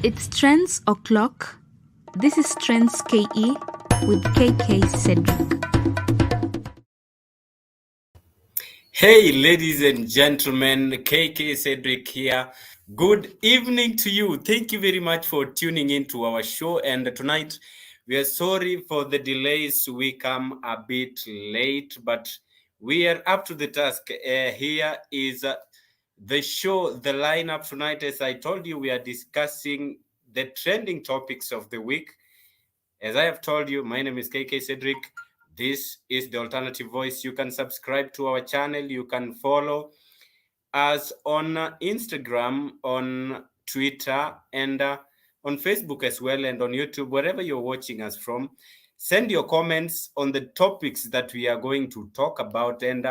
It's Trends O'Clock. This is Trends KE with KK CEDRICK. Hey, ladies and gentlemen, KK CEDRICK here. Good evening to you. Thank you very much for tuning in to our show. And tonight, we are sorry for the delays. We come a bit late, but we are up to the task. Here is the show, the lineup tonight. As I told you, we are discussing the trending topics of the week. As I have told you, my name is KK CEDRICK. This is the Alternative Voice. You can subscribe to our channel. You can follow us on Instagram, on Twitter, and on Facebook as well, and on YouTube, wherever you're watching us from. Send your comments on the topics that we are going to talk about, and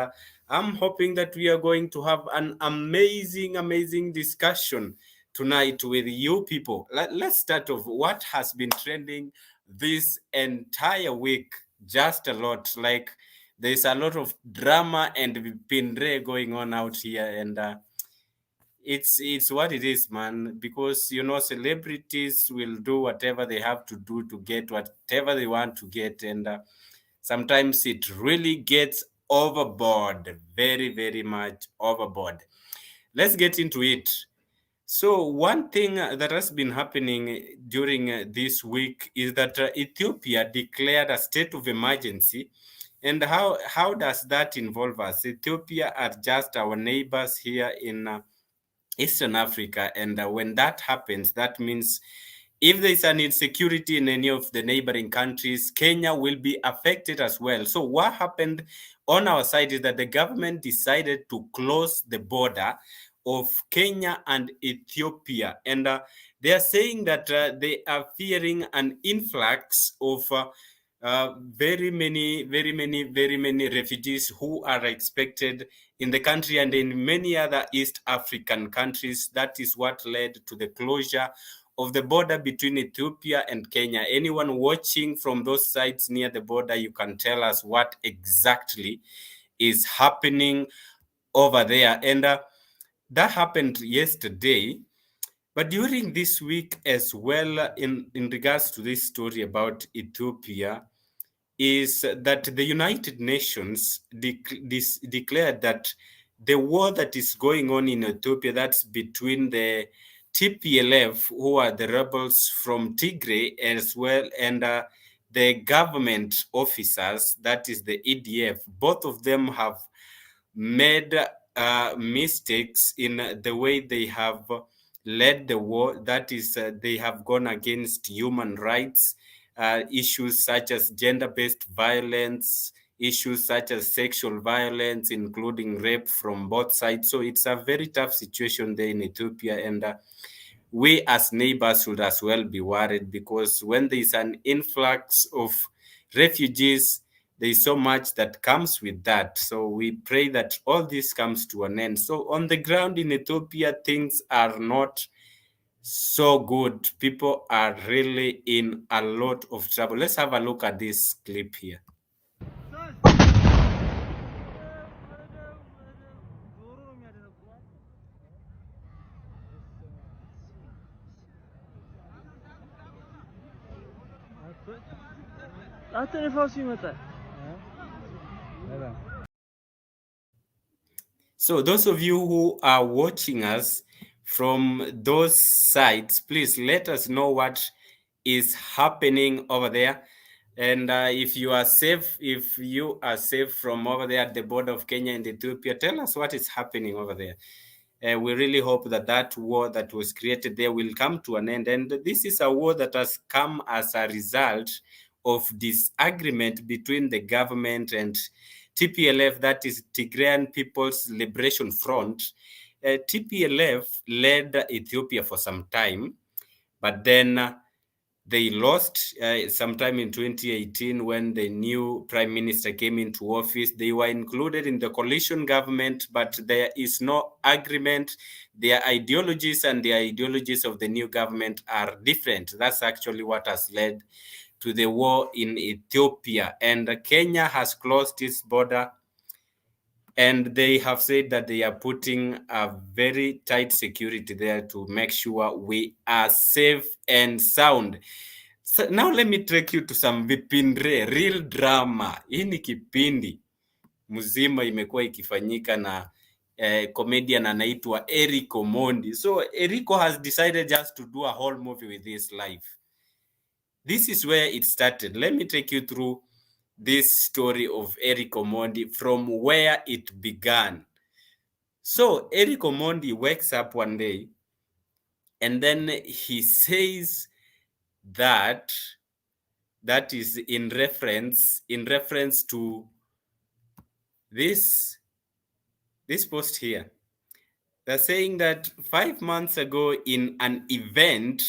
I'm hoping that we are going to have an amazing discussion tonight with you people. Let's start off. What has been trending this entire week? Just a lot. Like, there's a lot of drama and pindre going on out here, and it's what it is, man. Because celebrities will do whatever they have to do to get whatever they want to get, and sometimes it really gets overboard, very much overboard. Let's get into it. So one thing that has been happening during this week is that Ethiopia declared a state of emergency. And how does that involve us? Ethiopia are just our neighbors here in Eastern Africa. And when that happens, that means if there is an insecurity in any of the neighboring countries, Kenya will be affected as well. So what happened on our side is that the government decided to close the border of Kenya and Ethiopia. And they are saying that they are fearing an influx of very many refugees who are expected in the country and in many other East African countries. That is what led to the closure of the border between Ethiopia and Kenya. Anyone watching from those sides near the border, you can tell us what exactly is happening over there. And that happened yesterday. But during this week as well, in regards to this story about Ethiopia, is that the United Nations declared that the war that is going on in Ethiopia, that's between the TPLF, who are the rebels from Tigray, as well, and the government officers, that is the EDF, both of them have made mistakes in the way they have led the war. That is, they have gone against human rights, issues such as gender-based violence, issues such as sexual violence, including rape from both sides. So it's a very tough situation there in Ethiopia, and we as neighbors should as well be worried, because when there is an influx of refugees, there is so much that comes with that. So we pray that all this comes to an end. So on the ground in Ethiopia, things are not so good. People are really in a lot of trouble. Let's have a look at this clip here. So those of you who are watching us from those sides, please let us know what is happening over there. And if you are safe from over there at the border of Kenya and Ethiopia, tell us what is happening over there. We really hope that that war that was created there will come to an end. And this is a war that has come as a result of disagreement between the government and TPLF, that is Tigrayan People's Liberation Front. TPLF led Ethiopia for some time, but then they lost sometime in 2018 when the new prime minister came into office. They were included in the coalition government, but there is no agreement. Their ideologies and the ideologies of the new government are different. That's actually what has led to the war in Ethiopia. And Kenya has closed its border And they have said that they are putting a very tight security there to make sure we are safe and sound. So now let me take you to some vipindre, real drama. Hii ni kipindi mzima imekuwa ikifanyika na comedian anaitwa Eric Omondi. So Erico has decided just to do a whole movie with his life. This is where it started. Let me take you through this story of Eric Omondi from where it began. So Eric Omondi wakes up one day and then he says that is in reference to this post here. They're saying that 5 months ago in an event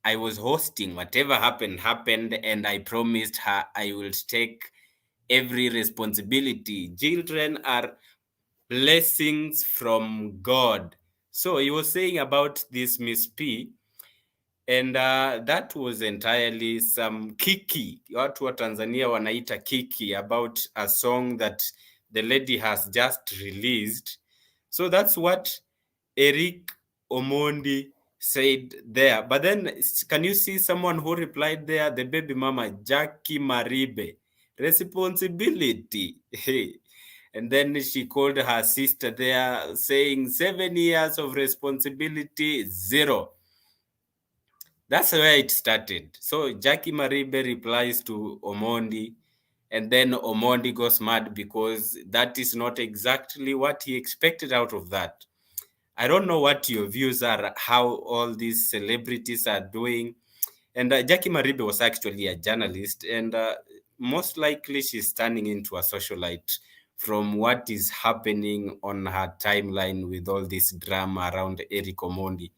I was hosting, whatever happened, and I promised her I will take every responsibility. Children are blessings from God. So he was saying about this Miss P, and that was entirely some kiki. Watu wa Tanzania wanaita kiki, about a song that the lady has just released. So that's what Eric Omondi said there. But then, can you see someone who replied there? The baby mama, Jacque Maribe. Responsibility. Hey. And then she called her sister there, saying 7 years of responsibility, 0. That's where it started. So Jacque Maribe replies to Omondi, and then Omondi goes mad because that is not exactly what he expected out of that. I don't know what your views are, how all these celebrities are doing. And Jacque Maribe was actually a journalist, and most likely she's turning into a socialite from what is happening on her timeline with all this drama around Eric Omondi.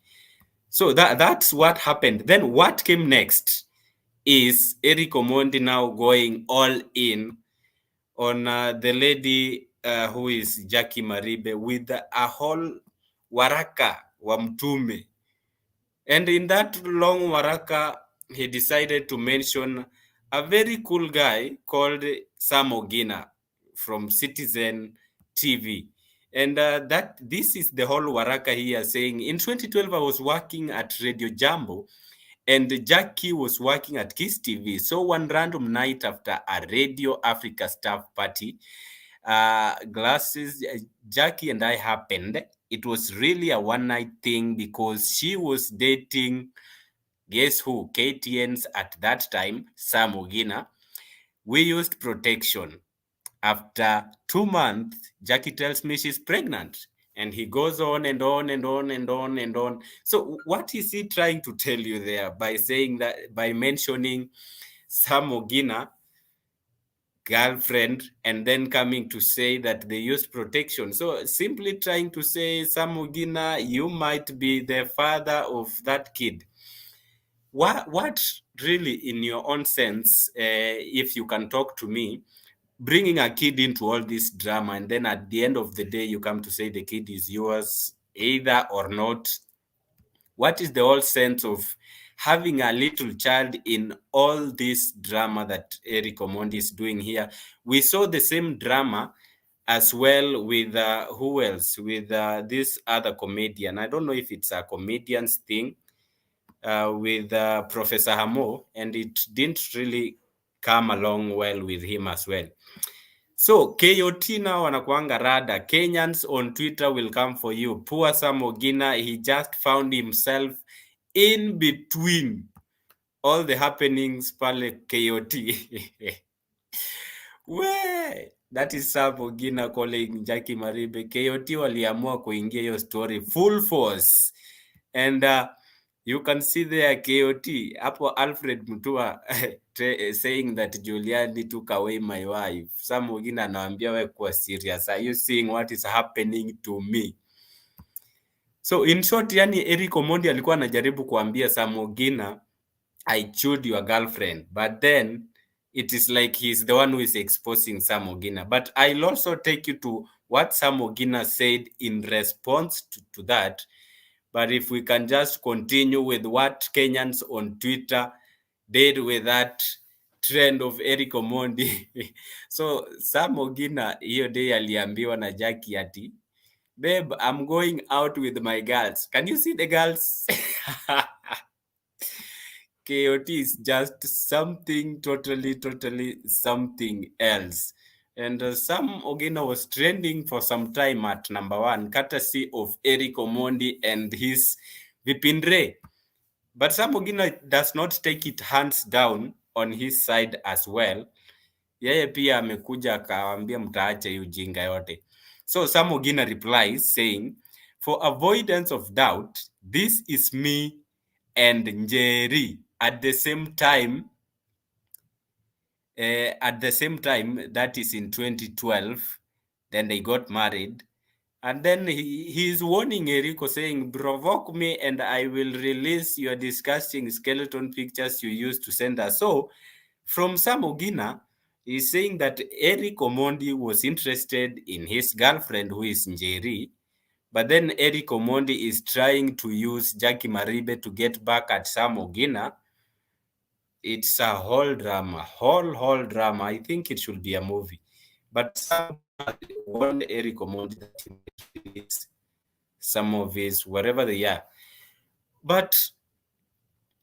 So that's what happened. Then what came next is Eric Omondi now going all in on the lady who is Jacque Maribe with a whole waraka wa mtume. And in that long waraka, he decided to mention a very cool guy called Sam Ogina from Citizen TV. And this is the whole waraka here, saying, in 2012, I was working at Radio Jambo, and Jacque was working at Kiss TV. So one random night after a Radio Africa staff party, Jacque and I happened. It was really a one-night thing because she was dating, guess who? KTN's at that time, Sam Ogina. We used protection. After 2 months, Jacque tells me she's pregnant. And he goes on and on and on and on and on. So what is he trying to tell you there by saying that, by mentioning Sam Ogina, girlfriend, and then coming to say that they used protection? So simply trying to say, Sam Ogina, you might be the father of that kid. What really, in your own sense, if you can talk to me, bringing a kid into all this drama, and then at the end of the day, you come to say the kid is yours, either or not. What is the whole sense of having a little child in all this drama that Eric Omondi is doing here? We saw the same drama as well with who else? With this other comedian. I don't know if it's a comedian's thing, with Professor Hamo, and it didn't really come along well with him as well. So KOT now wanakuanga rada. Kenyans on Twitter will come for you. Poor Sam Ogina, he just found himself in between all the happenings pale KOT. We, that is Sam Ogina calling Jacque Maribe. KOT waliamua kuingia hiyo story full force. And you can see there KOT, hapo Alfred Mutua saying that Juliani took away my wife. Sam Ogina anawaambia we kuwa serious. Are you seeing what is happening to me? So in short, yani Eric Omondi alikuwa anajaribu kuambia Sam Ogina, I chewed your girlfriend. But then it is like he's the one who is exposing Sam Ogina. But I'll also take you to what Sam Ogina said in response to that. But if we can just continue with what Kenyans on Twitter did with that trend of Eric Omondi. So Sam Ogina hiyo day aliambiwa na Jackie ati, babe, I'm going out with my girls. Can you see the girls? KOT is just something totally something else. And Sam Ogina was trending for some time at number 1, courtesy of Eric Omondi and his Vipindre. But Sam Ogina does not take it hands down on his side as well. Yeye pia amekuja akawaambia mtaache hiyo ujinga yote. So Sam Ogina replies saying, for avoidance of doubt, this is me and Njeri at the same time, that is in 2012. Then they got married. And then he is warning Eriko saying, provoke me and I will release your disgusting skeleton pictures you used to send us. So from Sam Ogina, he's saying that Eric Omondi was interested in his girlfriend, who is Njeri. But then Eric Omondi is trying to use Jacque Maribe to get back at Sam Ogina. It's a whole drama, whole drama. I think it should be a movie. But Sam warned Eric Omondi that he might release some of his, wherever they are. But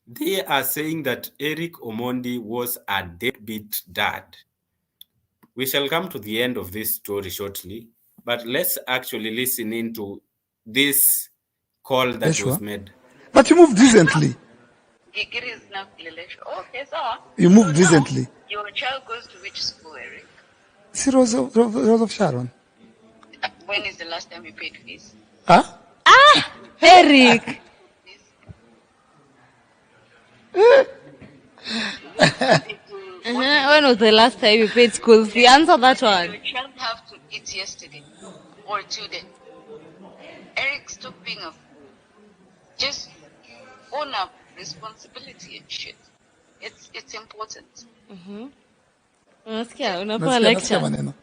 they are saying that Eric Omondi was a deadbeat dad. We shall come to the end of this story shortly, but let's actually listen into this call that was made. But you moved decently. Okay, so You moved decently. your child goes to which school, Eric? See Rose of Sharon. When is the last time you paid fees? Huh? Eric. When was the last time you paid school fee? Answer that one. Your child have to eat yesterday or today. Eric, stop being a fool. Just own up responsibility and shit. It's important. Unasikia unapewa lecture. maneno.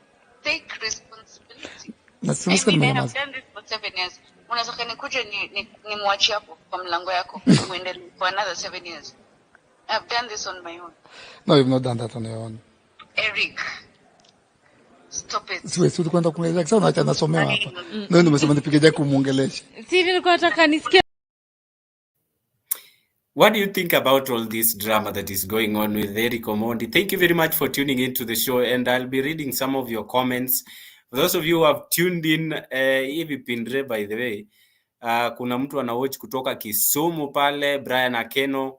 Take responsibility. Nasikia I mean, I maneno. have done this for 7 years. Unataka nikuje ni mwachi hapo kwa mlango yako uendelee for another 7 years. I've done this on my own. No, you've not done that on your own. Eric, stop it. Siwezi kwenda kuongelea sasa unaacha nasomewa hapa. Ndio nimesema nipige Jacque kumuongelesha. Si nilikuwa nataka nisikie. What do you think about all this drama that is going on with Eric Omondi? Thank you very much for tuning into the show, and I'll be reading some of your comments. For those of you who have tuned in, hivi Pindre, by the way, kuna mtu anawatch kutoka Kisumu pale, Brian Akeno.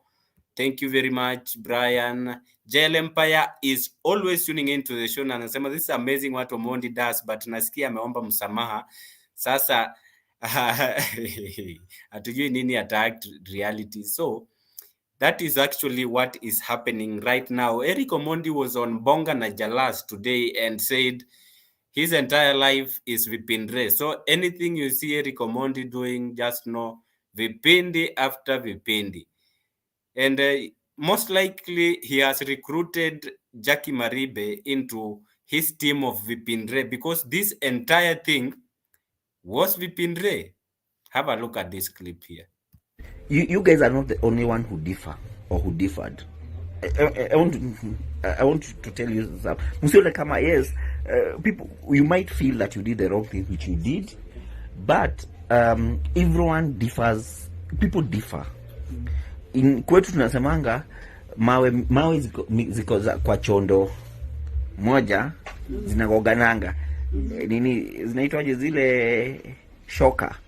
Thank you very much, Brian. JL Empire is always tuning into the show na anasema this is amazing what Omondi does, but nasikia ameomba msamaha. Sasa hatujui nini attacked reality. So that is actually what is happening right now. Eric Omondi was on Bonga na Jalas today and said his entire life is Vipindre. So anything you see Eric Omondi doing, just know Vipindi after Vipindi. And most likely he has recruited Jacque Maribe into his team of Vipindre because this entire thing was Vipindre. Have a look at this clip here. You guys are not the only one who differ or who differed. I want to tell you something. Msione kama yes, people, you might feel that you did the wrong thing, which you did, but everyone differs. People differ. In kwetu tunasemanga mawe ziko kwa chondo moja zinagogananga nini zinaitwaje zile shoka.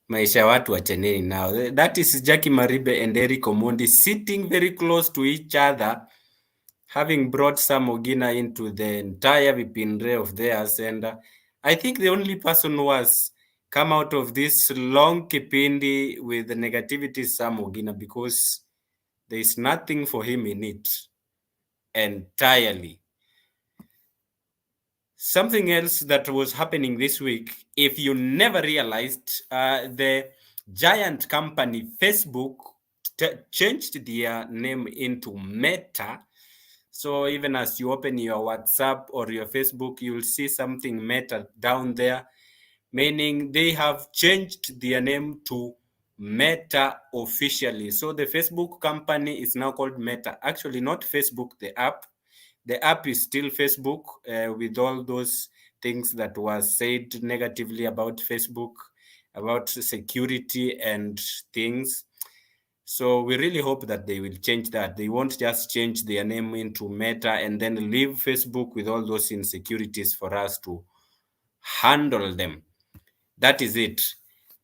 Maisha watu wacheneni now. That is Jacque Maribe and Eric Omondi sitting very close to each other, having brought Sam Ogina into the entire Vipindre of theirs. And I think the only person who has come out of this long kipindi with the negativity is Sam Ogina, because there is nothing for him in it entirely. Something else that was happening this week, if you never realized, the giant company Facebook changed their name into Meta. So even as you open your WhatsApp or your Facebook, you'll see something Meta down there, meaning they have changed their name to Meta officially. So the Facebook company is now called Meta. Actually, not Facebook, the app. The app is still Facebook, with all those things that was said negatively about Facebook, about security and things. So we really hope that they will change that. They won't just change their name into Meta and then leave Facebook with all those insecurities for us to handle them. That is it.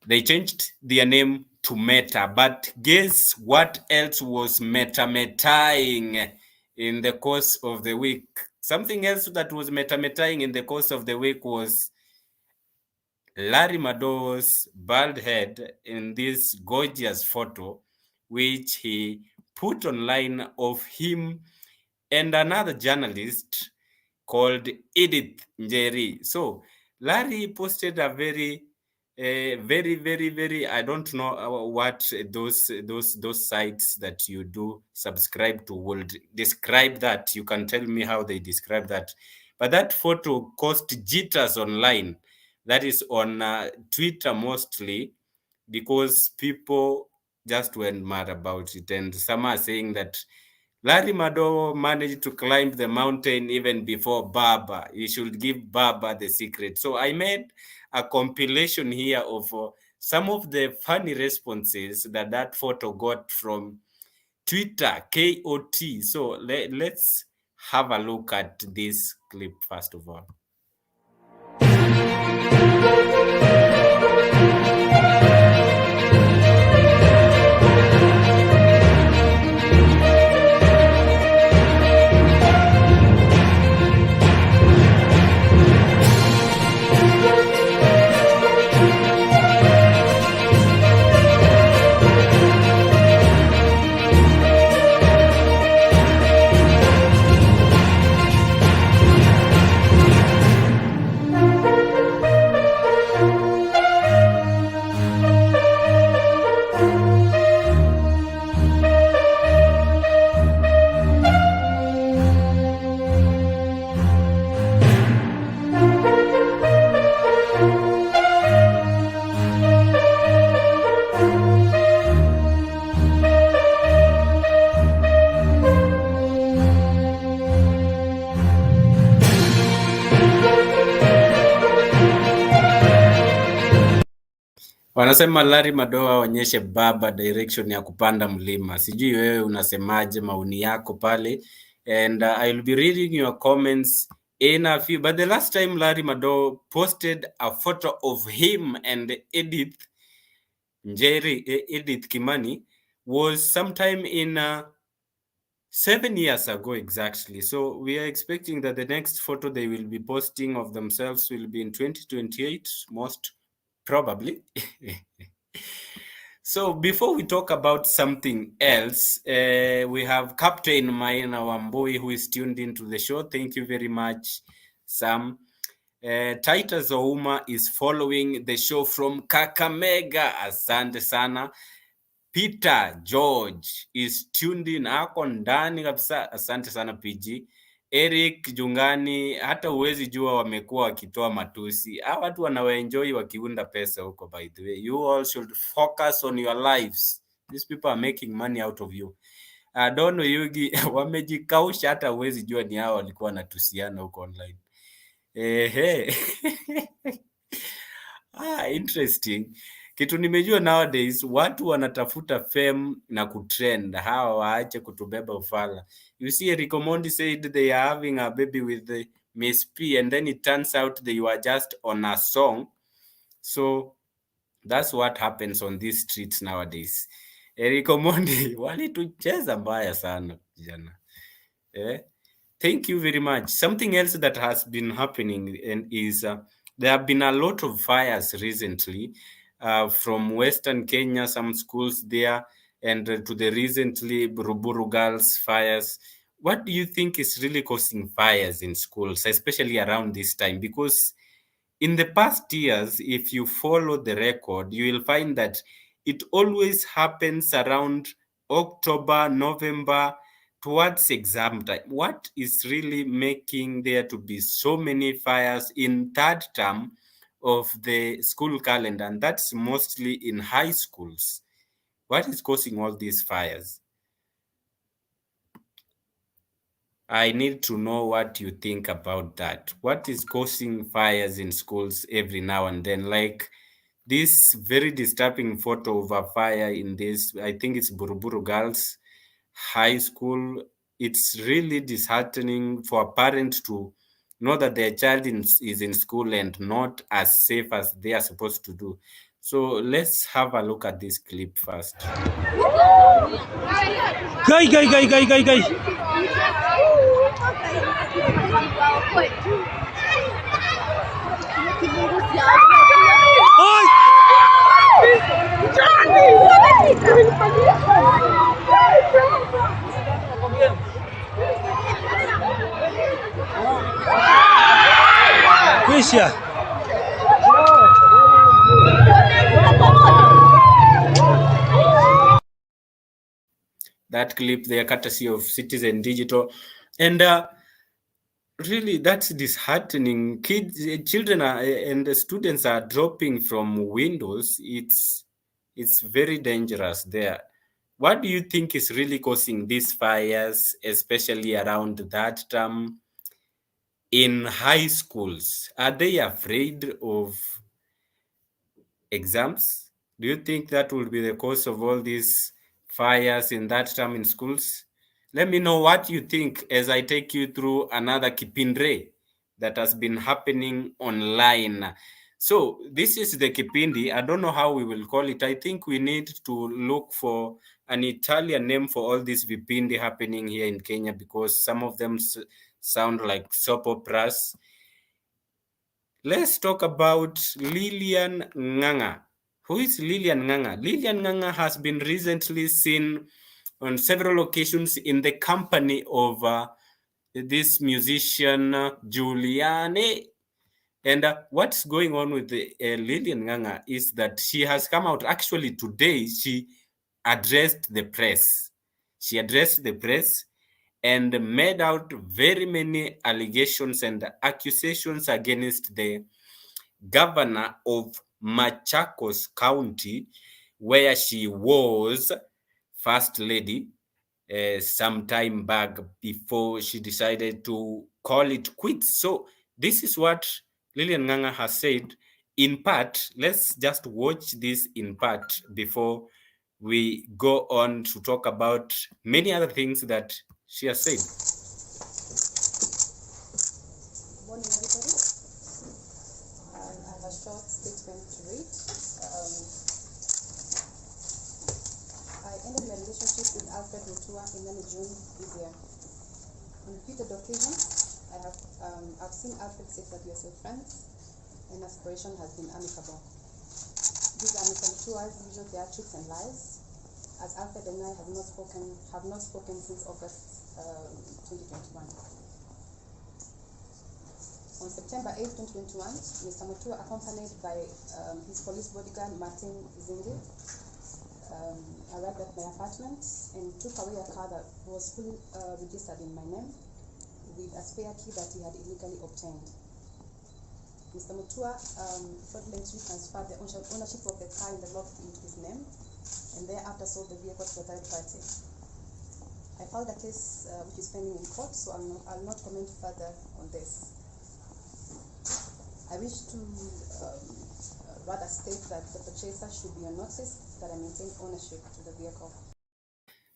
They changed their name to Meta, but guess what else was metaing in the course of the week? Something else that was metaing in the course of the week was Larry Madowo's bald head in this gorgeous photo, which he put online of him and another journalist called Edith Njeri. So Larry posted a very, very, I don't know what those sites that you do subscribe to would describe that. You can tell me how they describe that. But that photo caused jitters online. That is on Twitter mostly, because people just went mad about it. And some are saying that Larry Madowo managed to climb the mountain even before Baba. He should give Baba the secret. So I made a compilation here of some of the funny responses that photo got from Twitter, KOT. So let's have a look at this clip first of all. Wanasema Larry Madowo aonyeshe Baba direction ya kupanda mlima. Sijui wewe unasemaje, maoni yako pale. And I'll be reading your comments in a few. But the last time Larry Madowo posted a photo of him and Edith Kimani was sometime in 7 years ago exactly. So we are expecting that the next photo they will be posting of themselves will be in 2028, most probably. So before we talk about something else, we have Captain Maina Wambui who is tuned into the show. Thank you very much, Sam. Titus Ouma is following the show from Kakamega. Asante sana. Peter George is tuned in, ako ndani kabisa. Asante sana PG. Eric Jungani, hata uwezi jua wamekuwa wakitoa matusi. Hawa watu wanawaenjoy wakiunda pesa huko, by the way. You all should focus on your lives. These people are making money out of you. Dono Yugi wamejikausha, hata uwezi jua ni hao walikuwa wanatusiana huko online. Interesting. Kitu nimejua nowadays watu wanatafuta fame na kutrend. Hawa waache kutubeba ufala. You see, Eric Omondi said they are having a baby with Miss P, and then it turns out they were just on a song. So that's what happens on these streets nowadays. Eric Omondi walitucheza mbaya sana jana. Thank you very much. Something else that has been happening is there have been a lot of fires recently from Western Kenya, some schools there, and to the recently Buruburu girls fires. What do you think is really causing fires in schools, especially around this time? Because in the past years, if you follow the record, you will find that it always happens around October, November, towards exam time. What is really making there to be so many fires in third term of the school calendar? And that's mostly in high schools. What is causing all these fires? I need to know what you think about that. What is causing fires in schools every now and then? Like this very disturbing photo of a fire in this, I think it's Buruburu Girls High School. It's really disheartening for a parent to know that their child is in school and not as safe as they are supposed to do. So let's have a look at this clip first. Guy. Quisha. That clip there, courtesy of Citizen Digital, and really that's disheartening. Children and students are dropping from windows. It's very dangerous there. What do you think is really causing these fires, especially around that time in high schools? Are they afraid of exams? Do you think that will be the cause of all these fires in that time in schools? Let me know what you think as I take you through another Kipindre that has been happening online. So this is the Kipindi. I don't know how we will call it. I think we need to look for an Italian name for all this Vipindi happening here in Kenya, because some of them sound like soap operas. Let's talk about Lilian Nganga. Who is Lilian Nganga? Lilian Nganga has been recently seen on several occasions in the company of this musician Giuliani. And what's going on with Lilian Nganga is that she has come out. Actually, today she addressed the press. She addressed the press and made out very many allegations and accusations against the governor of Machakos County, where she was first lady some time back before she decided to call it quits. So this is what Lilian Nganga has said in part. Let's just watch this in part before we go on to talk about many other things that she has said. Morning, everybody. I have a short statement to read. I ended my relationship with Alfred Mutua in early June this year. On repeated occasions, I've seen Alfred say that we are still friends, and our separation has been amicable. These are Mr. Mutua's usual theatrics and lies, as Alfred and I have not spoken since August 2021. On September 8, 2021, Mr. Mutua, accompanied by his police bodyguard Martin Zingi, arrived at my apartment and took away a car that was fully registered in my name with a spare key that he had illegally obtained. Mr. Mutua fraudulently transferred the ownership of the car in the lot into his name and thereafter sold the vehicle to a third party. I filed a case which is pending in court, so I'll not comment further on this. I wish to rather state that the purchaser should be on notice that I maintain ownership to the vehicle.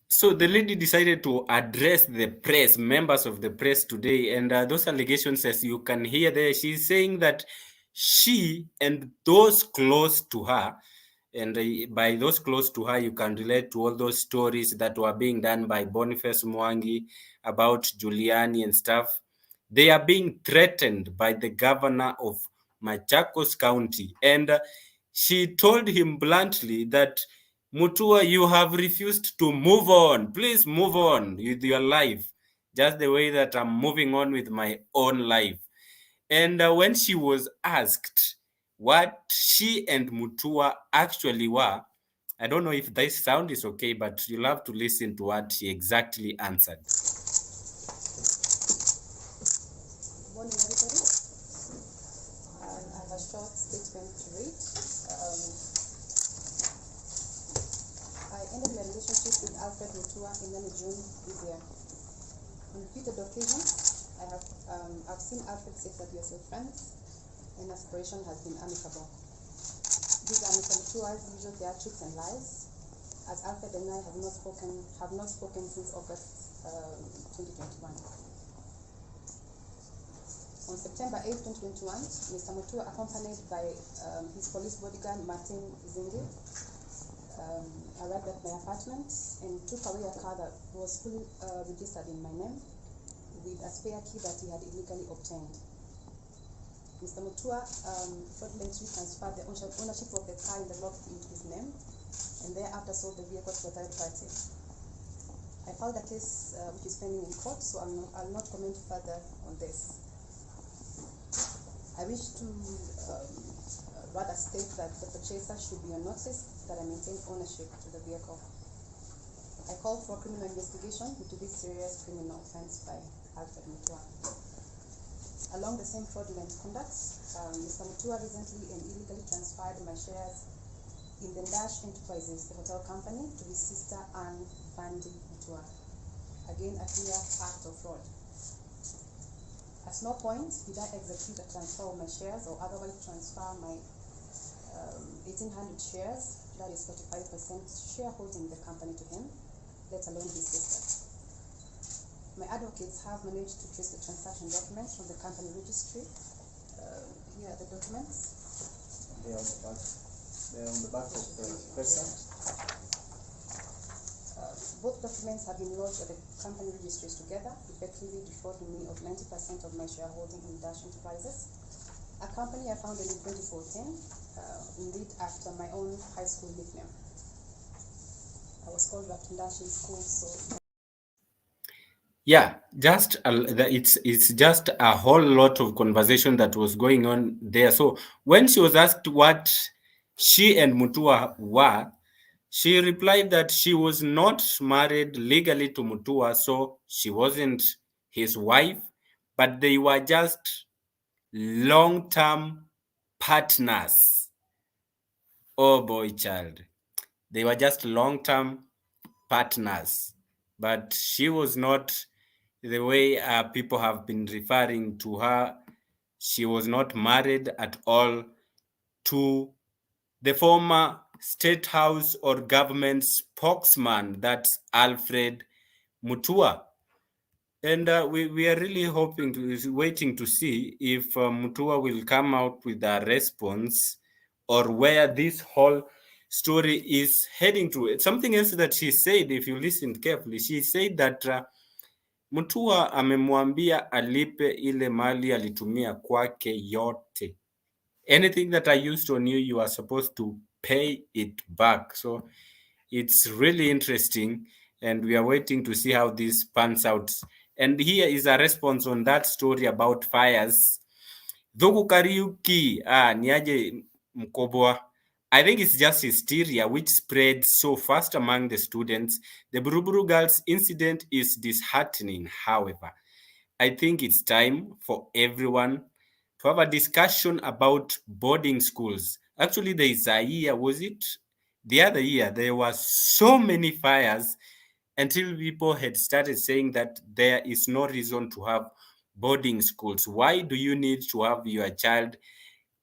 So the lady decided to address the press, members of the press today, and those allegations, as you can hear there, she's saying that she and those close to her, and by those close to her, you can relate to all those stories that were being done by Boniface Mwangi about Giuliani and stuff. They are being threatened by the governor of Machakos County. And she told him bluntly that, Mutua, you have refused to move on. Please move on with your life, just the way that I'm moving on with my own life. And when she was asked what she and Mutua actually were, I don't know if this sound is okay, but you'll have to listen to what she exactly answered. Morning, everybody. I have a short statement to read. I relationship with Alfred Mutua in early June this year. On repeated occasions, I've seen Alfred say that we are still friends, and aspiration has been amicable. These amicable tours usually theatrics and lies, as Alfred and I have not spoken since August 2021. On September 8, 2021, Mr. Mutua, accompanied by his police bodyguard Martin Zindi, arrived at my apartment and took away a car that was fully registered in my name with a spare key that he had illegally obtained. Mr. Mutua fraudulently transferred the ownership of the car in the lot into his name and thereafter sold the vehicle to a third party. I filed a case which is pending in court, so I'll not comment further on this. I wish to rather state that the purchaser should be on notice that I maintain ownership to the vehicle. I call for criminal investigation into this serious criminal offense by Alfred Mutua. Along the same fraudulent conduct, Mr. Mutua recently and illegally transferred my shares in the Dash Enterprises, the hotel company, to his sister Anne Vandi Mutua. Again, a clear act of fraud. At no point did I execute a transfer of my shares or otherwise transfer my 1,800 shares, that is 45% shareholding the company, to him, let alone his sister. My advocates have managed to trace the transaction documents from the company registry. Here are the documents. They are on the back. They are on the back of the person. Both documents have been lodged at the company registries together, effectively defrauding me of 90% of my shareholding in Dash Enterprises, a company I founded in 2014, indeed after my own high school nickname. I was called Ratundashi in school, so... Yeah, it's just a whole lot of conversation that was going on there. So when she was asked what she and Mutua were, she replied that she was not married legally to Mutua, so she wasn't his wife, but they were just long-term partners. Oh boy, child. They were just long-term partners, but she was not the way people have been referring to her. She was not married at all to the former State House or government spokesman, that's Alfred Mutua. And we are really waiting to see if Mutua will come out with a response or where this whole story is heading to. Something else that she said, if you listen carefully, she said that Mutua amemwambia alipe ile mali alitumia kwake yote. Anything that I used on you, you are supposed to pay it back. So it's really interesting, and we are waiting to see how this pans out. And here is a response on that story about fires. Dhuku Kariuki, niaje mkobwa. I think it's just hysteria which spread so fast among the students. The Buruburu Girls incident is disheartening, however. I think it's time for everyone to have a discussion about boarding schools. Actually, there is a year, was it? The other year, there were so many fires until people had started saying that there is no reason to have boarding schools. Why do you need to have your child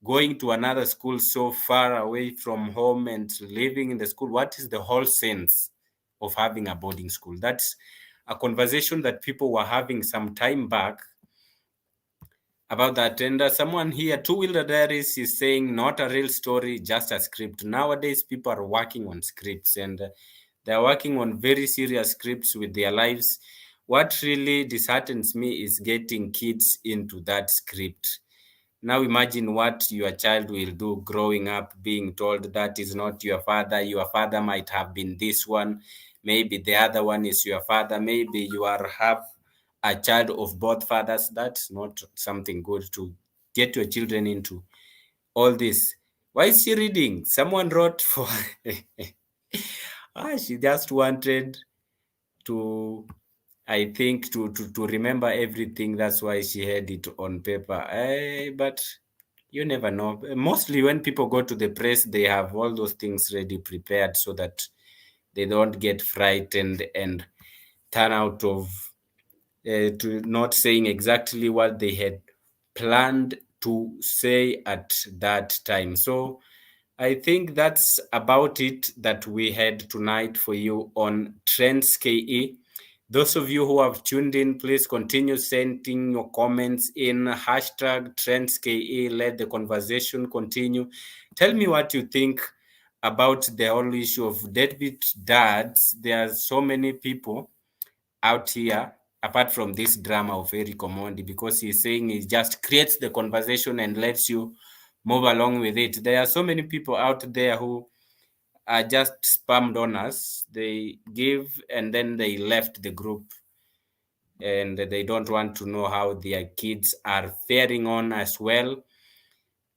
going to another school so far away from home and living in the school? What is the whole sense of having a boarding school? That's a conversation that people were having some time back about that. And someone here, Two Wheeler Diaries, is saying not a real story, just a script. Nowadays, people are working on scripts, and they're working on very serious scripts with their lives. What really disheartens me is getting kids into that script. Now imagine what your child will do growing up, being told that is not your father. Your father might have been this one. Maybe the other one is your father. Maybe you have a child of both fathers. That's not something good to get your children into. All this. Why is she reading? Someone wrote for... she just wanted to... I think to remember everything. That's why she had it on paper. But you never know. Mostly when people go to the press, they have all those things ready prepared so that they don't get frightened and turn out of to not saying exactly what they had planned to say at that time. So I think that's about it that we had tonight for you on Trends KE. Those of you who have tuned in, please continue sending your comments in hashtag Trends KE. Let the conversation continue. Tell me what you think about the whole issue of deadbeat dads. There are so many people out here apart from this drama of Eric Omondi, because he's saying he just creates the conversation and lets you move along with it. There are so many people out there who are just spam donors. They give and then they left the group and they don't want to know how their kids are faring on as well.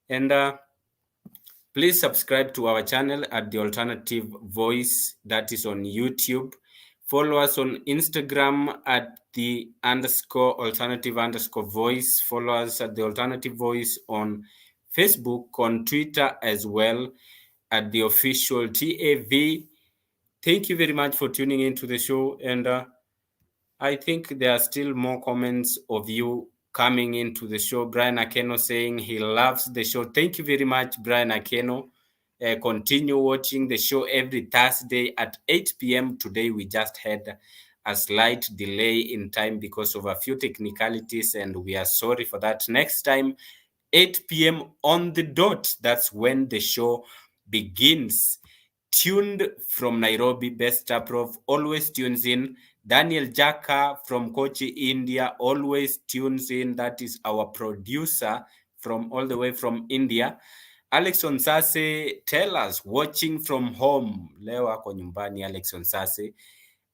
And please subscribe to our channel at The Alternative Voice, that is on YouTube. Follow us on Instagram at the _alternative_voice. Follow us at the Alternative Voice on Facebook, on Twitter as well, at the official TAV. Thank you very much for tuning into the show. And I think there are still more comments of you coming into the show. Brian Akeno saying he loves the show. Thank you very much, Brian Akeno. Continue watching the show every Thursday at 8 p.m. Today we just had a slight delay in time because of a few technicalities, and we are sorry for that. Next time, 8 p.m. on the dot, that's when the show begins. Tuned from Nairobi, Best Prof always tunes in. Daniel Jacque from Kochi, India, always tunes in. That is our producer from all the way from India. Alex Onsase, tell us, watching from home. Leo ako nyumbani, Alex Onsase.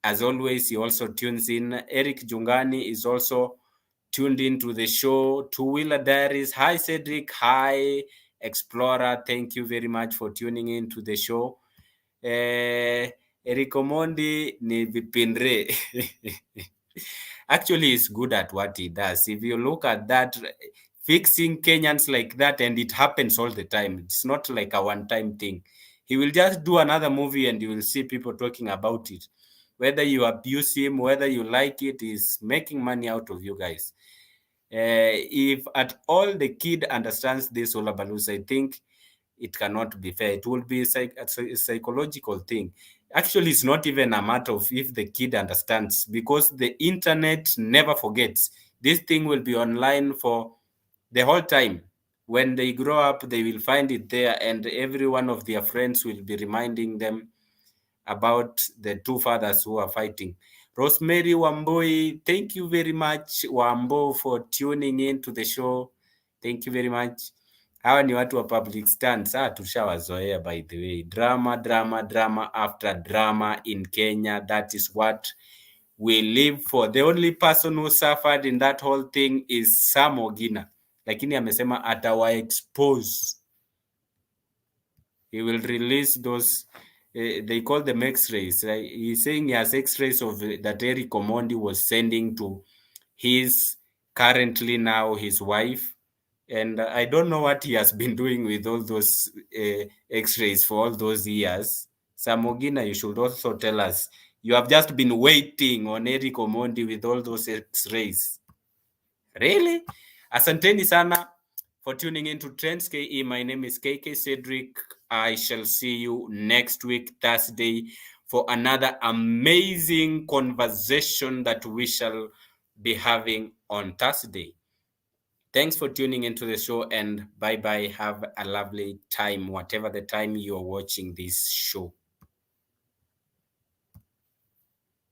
As always, he also tunes in. Eric Jungani is also tuned into the show. Two-Wheeler Diaries. Hi, Cedric. Hi, Explorer. Thank you very much for tuning in to the show. Eric Omondi ni vipindre. Actually, he's good at what he does. If you look at that, fixing Kenyans like that, and it happens all the time. It's not like a one-time thing. He will just do another movie and you will see people talking about it. Whether you abuse him, whether you like it, he's making money out of you guys. If at all the kid understands this Olabalus, I think it cannot be fair. It will be a psychological thing. Actually, it's not even a matter of if the kid understands, because the internet never forgets. This thing will be online for the whole time. When they grow up, they will find it there, and every one of their friends will be reminding them about the two fathers who are fighting. Rosemary Wamboi, thank you very much, Wambo, for tuning in to the show. Thank you very much. Hawa ni watu wa public stands. Tushawazoea, by the way. Drama after drama in Kenya. That is what we live for. The only person who suffered in that whole thing is Sam Ogina. Lakini amesema atawa expose. He will release those, they call them x-rays. Right? He's saying he has x-rays of that Eric Omondi was sending to his currently now his wife. And I don't know what he has been doing with all those x-rays for all those years. Samogina, you should also tell us. You have just been waiting on Eric Omondi with all those x-rays. Really? Asanteni sana for tuning into Trends KE. My name is KK Cedric. I shall see you next week, Thursday, for another amazing conversation that we shall be having on Thursday. Thanks for tuning into the show, and bye-bye. Have a lovely time, whatever the time you're watching this show.